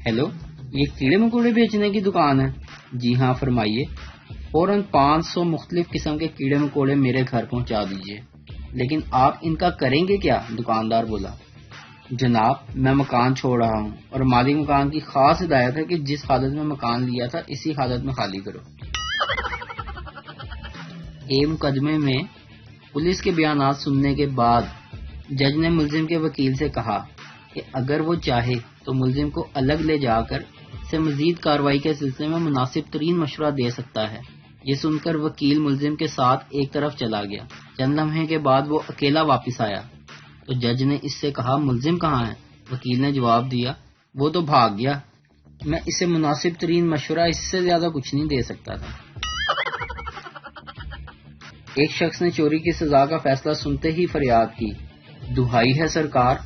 Hello, یہ کیڑے مکوڑے بیچنے کی دکان ہے؟ جی ہاں فرمائیے۔ فوراً 500 مختلف قسم کے کیڑے مکوڑے میرے گھر پہنچا دیجیے۔ لیکن آپ ان کا کریں گے کیا؟ دکاندار بولا۔ جناب، میں مکان چھوڑ رہا ہوں اور مالک مکان کی خاص ہدایت ہے کہ جس حالت میں مکان لیا تھا اسی حالت میں خالی کرو۔ ایک مقدمے میں پولیس کے بیانات سننے کے بعد جج نے ملزم کے وکیل سے کہا کہ اگر وہ چاہے تو ملزم کو الگ لے جا کر اسے مزید کارروائی کے سلسلے میں مناسب ترین مشورہ دے سکتا ہے۔ یہ سن کر وکیل ملزم کے ساتھ ایک طرف چلا گیا۔ چند لمحے کے بعد وہ اکیلا واپس آیا تو جج نے اس سے کہا، ملزم کہاں ہے؟ وکیل نے جواب دیا، وہ تو بھاگ گیا، میں اسے مناسب ترین مشورہ اس سے زیادہ کچھ نہیں دے سکتا تھا۔ ایک شخص نے چوری کی سزا کا فیصلہ سنتے ہی فریاد کی، دہائی ہے سرکار،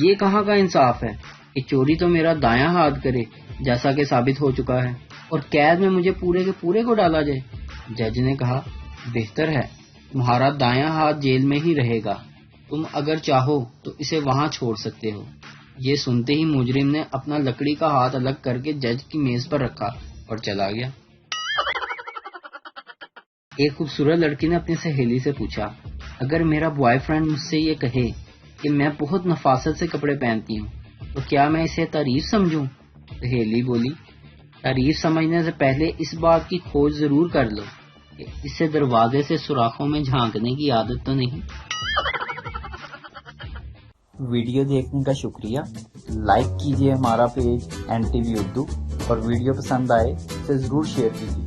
یہ کہاں کا انصاف ہے کہ چوری تو میرا دایاں ہاتھ کرے جیسا کہ ثابت ہو چکا ہے، اور قید میں مجھے پورے کے پورے کو ڈالا جائے۔ جج نے کہا، بہتر ہے تمہارا دایاں ہاتھ جیل میں ہی رہے گا، تم اگر چاہو تو اسے وہاں چھوڑ سکتے ہو۔ یہ سنتے ہی مجرم نے اپنا لکڑی کا ہاتھ الگ کر کے جج کی میز پر رکھا اور چلا گیا۔ ایک خوبصورت لڑکی نے اپنی سہیلی سے پوچھا، اگر میرا بوائے فرینڈ مجھ سے یہ کہے کہ میں بہت نفاست سے کپڑے پہنتی ہوں تو کیا میں اسے تعریف سمجھوں؟ سہیلی بولی، تعریف سمجھنے سے پہلے اس بات کی کھوج ضرور کر لو کہ اسے دروازے سے سوراخوں میں جھانکنے کی عادت تو نہیں۔ ویڈیو دیکھنے کا شکریہ۔ لائک کیجیے ہمارا پیج NTV اردو، اور ویڈیو پسند آئے اسے ضرور شیئر کیجیے۔